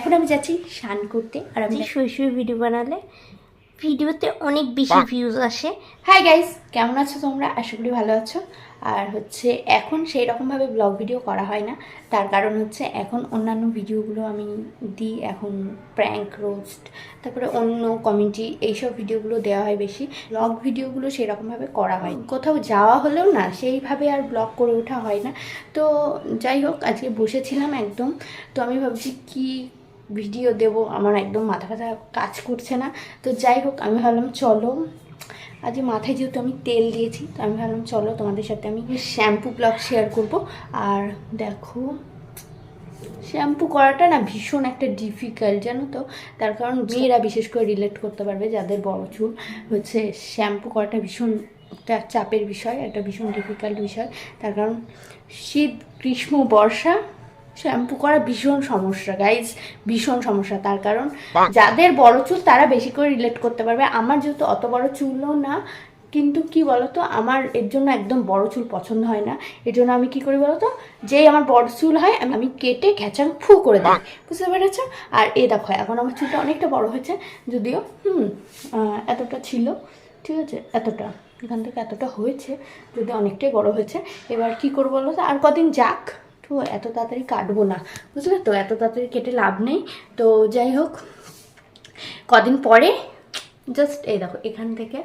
এখন আমি যাচ্ছি স্নান করতে। আর আমি শুয়ে শুয়ে ভিডিও বানালে ভিডিওতে অনেক বেশি ভিউজ আসে। হাই গাইস, কেমন আছো তোমরা? আশা করি ভালো আছো। আর হচ্ছে এখন সেই রকমভাবে ব্লগ ভিডিও করা হয় না, তার কারণ হচ্ছে এখন অন্যান্য ভিডিওগুলো আমি দিই, এখন প্র্যাঙ্ক, রোস্ট, তারপরে অন্য কমেডি, এইসব ভিডিওগুলো দেওয়া হয় বেশি। ব্লগ ভিডিওগুলো সেরকমভাবে করা হয়, কোথাও যাওয়া হলেও না সেইভাবে আর ব্লগ করে ওঠা হয় না। তো যাই হোক, আজকে বসেছিলাম একদম, তো আমি ভাবছি কি ভিডিও দেব, আমার একদম মাথা ব্যথা কাজ করছে না। তো যাই হোক, আমি ভাবলাম চলো আজকে মাথায় যেহেতু আমি তেল দিয়েছি, তো আমি ভাবলাম চলো তোমাদের সাথে আমি শ্যাম্পু ব্লগ শেয়ার করব। আর দেখো, শ্যাম্পু করাটা না ভীষণ একটা ডিফিকাল্ট, জানো তো। তার কারণ মেয়েরা বিশেষ করে রিলেট করতে পারবে, যাদের বড় চুল, হচ্ছে শ্যাম্পু করাটা ভীষণ একটা চাপের বিষয়, একটা ভীষণ ডিফিকাল্ট বিষয়। তার কারণ শীত, গ্রীষ্ম, বর্ষা শ্যাম্পু করা ভীষণ সমস্যা গাইজ, ভীষণ সমস্যা। তার কারণ যাদের বড় চুল তারা বেশি করে রিলেট করতে পারবে। আমার যেহেতু অত বড় চুলও না, কিন্তু কি বলতো, আমার এর জন্য একদম বড় চুল পছন্দ হয় না। এর জন্য আমি কি করি বলতো, যেই আমার বড় চুল হয় আমি কেটে খেঁচাং ফু করে দিই, বুঝতে পেরেছ? আর এই দেখো, এখন আমার চুলটা অনেকটা বড় হয়েছে, যদিও এতটা ছিল, ঠিক আছে, এতটা এখান থেকে এতটা হয়েছে, যদি অনেকটাই বড় হয়েছে। এবার কি করবো বলো তো, আর কদিন যাক, তো এত তাড়াতাড়ি কাটবো না, বুঝলে তো, এত তাড়াতাড়ি কেটে লাভ নেই। তো যাই হোক, কদিন পরে জাস্ট এই দেখো এখান থেকে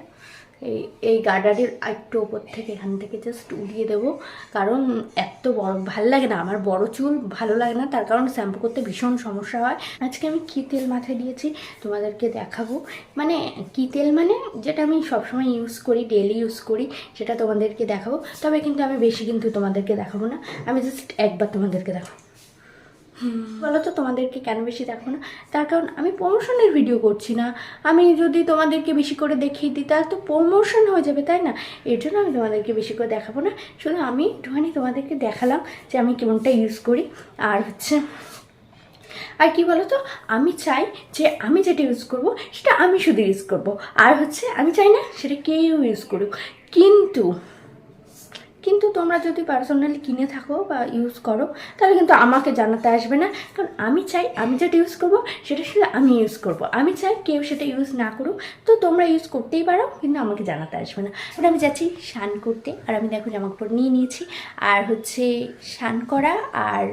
এই গার্ডারের একটু ওপর থেকে এখান থেকে জাস্ট উড়িয়ে দেবো। কারণ এত বড় ভাল লাগে না, আমার বড় চুল ভালো লাগে না, তার কারণ শ্যাম্পু করতে ভীষণ সমস্যা হয়। আজকে আমি কী তেল মাথায় দিয়েছি তোমাদেরকে দেখাবো, মানে কী তেল, মানে যেটা আমি সবসময় ইউজ করি, ডেলি ইউজ করি, সেটা তোমাদেরকে দেখাবো। তবে কিন্তু আমি বেশি কিন্তু তোমাদেরকে দেখাবো না, আমি জাস্ট একবার তোমাদেরকে দেখাবো। বলো তো তোমাদেরকে কেন বেশি দেখো না? তার কারণ আমি প্রমোশনের ভিডিও করছি না। আমি যদি তোমাদেরকে বেশি করে দেখিয়ে দিই তাহলে তো প্রমোশন হয়ে যাবে, তাই না? এর জন্য আমি তোমাদেরকে বেশি করে দেখাবো না, শুধু আমি একটুখানি তোমাদেরকে দেখালাম যে আমি কেমনটা ইউজ করি। আর হচ্ছে আর কি বলতো, আমি চাই যে আমি যেটা ইউজ করব সেটা আমি শুধু ইউজ করব, আর হচ্ছে আমি চাই না সেটা কেউ ইউজ করুক। কিন্তু তোমরা যদি পার্সোনালি কিনে থাকো বা ইউজ করো, তাহলে কিন্তু আমাকে জানাতে আসবে না। কারণ আমি চাই আমি যেটা ইউজ করবো সেটা শুধু আমি ইউজ করবো, আমি চাই কেউ সেটা ইউজ না করুক। তো তোমরা ইউজ করতেই পারো, কিন্তু আমাকে জানাতে আসবে না। এখন আমি যাচ্ছি স্নান করতে, আর আমি দেখো জামা কাপড় নিয়ে নিয়েছি। আর হচ্ছে স্নান করা আর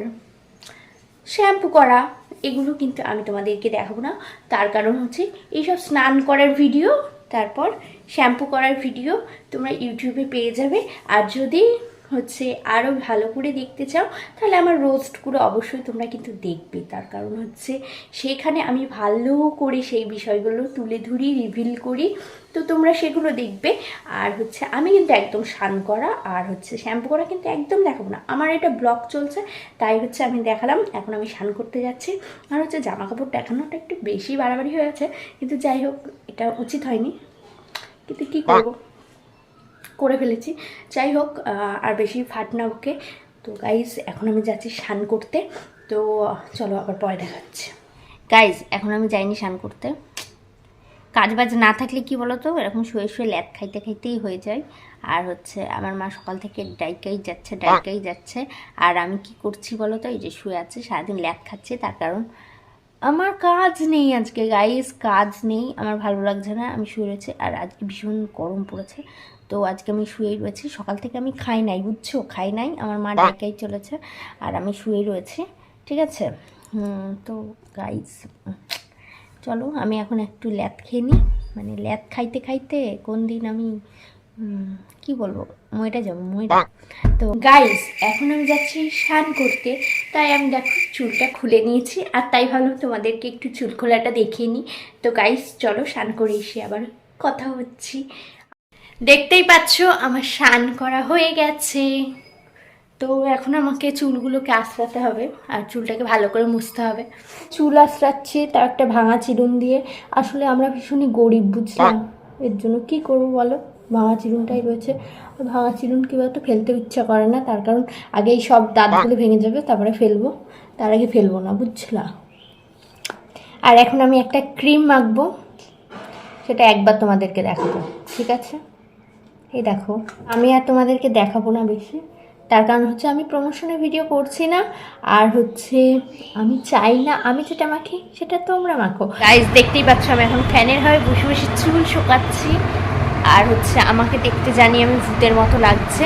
শ্যাম্পু করা এগুলো কিন্তু আমি তোমাদেরকে দেখাবো না, তার কারণ হচ্ছে এইসব স্নান করার ভিডিও, তারপর শ্যাম্পু করার ভিডিও তোমরা ইউটিউবে পেয়ে যাবে। আর যদি হচ্ছে আরও ভালো করে দেখতে চাও, তাহলে আমার রোস্টগুলো অবশ্যই তোমরা কিন্তু দেখবে। তার কারণ হচ্ছে সেখানে আমি ভালো করে সেই বিষয়গুলো তুলে ধরি, রিভিল করি, তো তোমরা সেগুলো দেখবে। আর হচ্ছে আমি কিন্তু একদম স্নান করা আর হচ্ছে শ্যাম্পু করা কিন্তু একদম দেখাবো না, আমার এটা ব্লগ চলছে, তাই হচ্ছে আমি দেখালাম। এখন আমি স্নান করতে যাচ্ছি। আর হচ্ছে জামা কাপড় দেখানোটা একটু বেশি বাড়াবাড়ি হয়ে গেছে, কিন্তু যাই হোক, এটা উচিত হয়নি, কিন্তু কী করবো, করে ফেলেছি। যাই হোক, আর বেশি ফাট না ওকে। তো গাইজ, এখন আমি যাচ্ছি স্নান করতে, তো চলো আবার পরে দেখাচ্ছি। গাইজ, এখন আমি যাইনি স্নান করতে, কাজ বাজ না থাকলে কি বলো তো, এরকম শুয়ে শুয়ে ল্যাদ খাইতে খাইতেই হয়ে যায়। আর হচ্ছে আমার মা সকাল থেকে ডাইকাই যাচ্ছে, আর আমি কি করছি বলো তো, এই যে শুয়ে আছে সারাদিন ল্যাদ খাচ্ছে। তার কারণ আমার কাজ নেই আজকে গাইস, কাজ নেই, আমার ভালো লাগছে না, আমি শুয়ে রয়েছি। আর আজকে ভীষণ গরম পড়েছে, তো আজকে আমি শুয়েই রয়েছি। সকাল থেকে আমি খাই নাই, বুঝছো, খাই নাই, আমার মা ডাইকাই চলেছে, আর আমি শুয়েই রয়েছি, ঠিক আছে। তো গাইস, চলো আমি এখন একটু ল্যাদ খেয়ে নিই, মানে ল্যাদ খাইতে খাইতে কোন দিন আমি কি বলবো, মইটা যাবো মইটা। তো গাইস, এখন আমি যাচ্ছি স্নান করতে, তাই আমি দেখো চুলটা খুলে নিয়েছি, আর তাই ভাবলাম তোমাদেরকে একটু চুল খোলাটা দেখিয়ে নিই। তো গাইস চলো, স্নান করে এসে আবার কথা হচ্ছি। দেখতেই পাচ্ছ আমার স্নান করা হয়ে গেছে। তো এখন আমাকে চুলগুলোকে আঁচড়াতে হবে, আর চুলটাকে ভালো করে মুছতে হবে। চুল আঁচড়াচ্ছি তার একটা ভাঙা চিরুন দিয়ে। আসলে আমরা ভীষণই গরিব, বুঝলাম, এর জন্য কি করবো বলো, ভাঙা চিরুনটাই রয়েছে। ভাঙা চিরুন কী বলতো, ফেলতে ইচ্ছা করে না, তার কারণ আগেই সব দাঁতগুলো ভেঙে যাবে, তারপরে ফেলবো, তার আগে ফেলবো না, বুঝলা। আর এখন আমি একটা ক্রিম মাখবো, সেটা একবার তোমাদেরকে দেখাবো, ঠিক আছে। এই দেখো, আমি আর তোমাদেরকে দেখাবো না বেশি, তার কারণ হচ্ছে আমি প্রমোশনের ভিডিও করছি না, আর হচ্ছে আমি চাই না আমি যেটা মাখি সেটা তোমরা মাখো। গাইজ দেখতেই পাচ্ছ আমি এখন ফ্যানের হয়ে বসে বসে চুল শুকাচ্ছি, আর হচ্ছে আমাকে দেখতে জানি আমি ভূতের মতো লাগছে।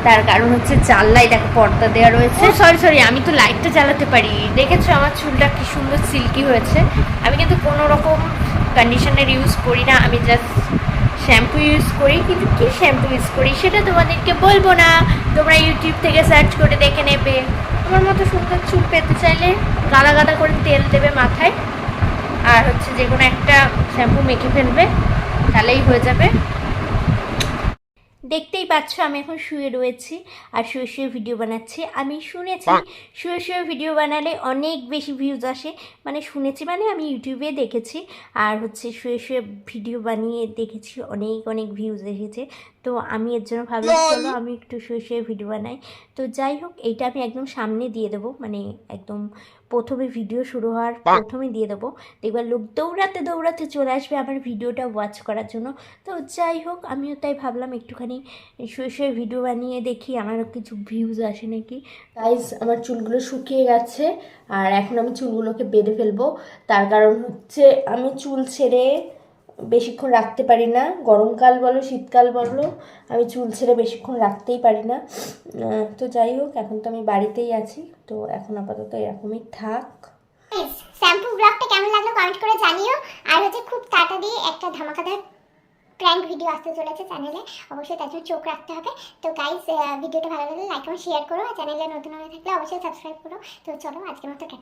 তার কারণ হচ্ছে জানলায় দেখো পর্দা দেওয়া রয়েছে। সরি আমি তো লাইটটা জ্বালাতে পারি। দেখেছো আমার চুলটা কি সুন্দর সিল্কি হয়েছে। আমি কিন্তু কোনো রকম কন্ডিশনার ইউজ করি না, আমি জাস্ট শ্যাম্পু ইউজ করি। কিন্তু কী শ্যাম্পু ইউজ করি সেটা তোমাদেরকে বলবো না, তোমরা ইউটিউব থেকে সার্চ করে দেখে নেবে। আমার মতো সুন্দর চুল পেতে চাইলে গাদা গাদা করে তেল দেবে মাথায়, আর হচ্ছে যে কোনো একটা শ্যাম্পু মেখে ফেলবে, তাহলেই হয়ে যাবে। দেখতেই পাচ্ছ আমি এখন শুয়ে রয়েছি আর শুয়ে শুয়ে ভিডিও বানাচ্ছি। আমি শুনেছি শুয়ে শুয়ে ভিডিও বানালে অনেক বেশি ভিউজ আসে, মানে শুনেছি মানে আমি ইউটিউবে দেখেছি, আর হচ্ছে শুয়ে শুয়ে ভিডিও বানিয়ে দেখেছি অনেক অনেক ভিউজ এসেছে। তো আমি এর জন্য ভাবলাম চলো আমি একটু শুয়ে শুয়ে ভিডিও বানাই। তো যাই হোক, এইটা আমি একদম সামনে দিয়ে দেবো, মানে একদম প্রথমে ভিডিও শুরু হওয়ার প্রথমে দিয়ে দেবো। দেখবার লোক দৌড়াতে দৌড়াতে চলে আসবে আমার ভিডিওটা ওয়াচ করার জন্য। তো যাই হোক, আমিও তাই ভাবলাম একটুখানি শুয়ে শুয়ে ভিডিও বানিয়ে দেখি আমারও কিছু ভিউজ আসে নাকি। গাইজ আমার চুলগুলো শুকিয়ে গেছে, আর এখন আমি চুলগুলোকে বেঁধে ফেলবো। তার কারণ হচ্ছে আমি চুল ছেড়ে বেশিক্ষণ রাখতে পারি না, গরমকাল বলো শীতকাল বলো আমি চুল ছেড়ে বেশিক্ষণ রাখতেই পারি না। তো যাই হোক, এখন তো আমি বাড়িতেই আছি, তো এখন আপাতত এরকমই থাক। শ্যাম্পু ব্লগটা কেমন লাগলো কমেন্ট করে জানিও। আর হচ্ছে খুব তাড়াতাড়ি একটা ধামাকাদার প্র্যাঙ্ক ভিডিও আসতে চলেছে চ্যানেলে, অবশ্যই তার জন্য চোখ রাখতে হবে। তো গাইস ভিডিওটা ভালো লাগলে লাইক এবং শেয়ার করো, আর চ্যানেলে নতুন হয়ে থাকলে অবশ্যই সাবস্ক্রাইব করো। তো চলো আজকের মতো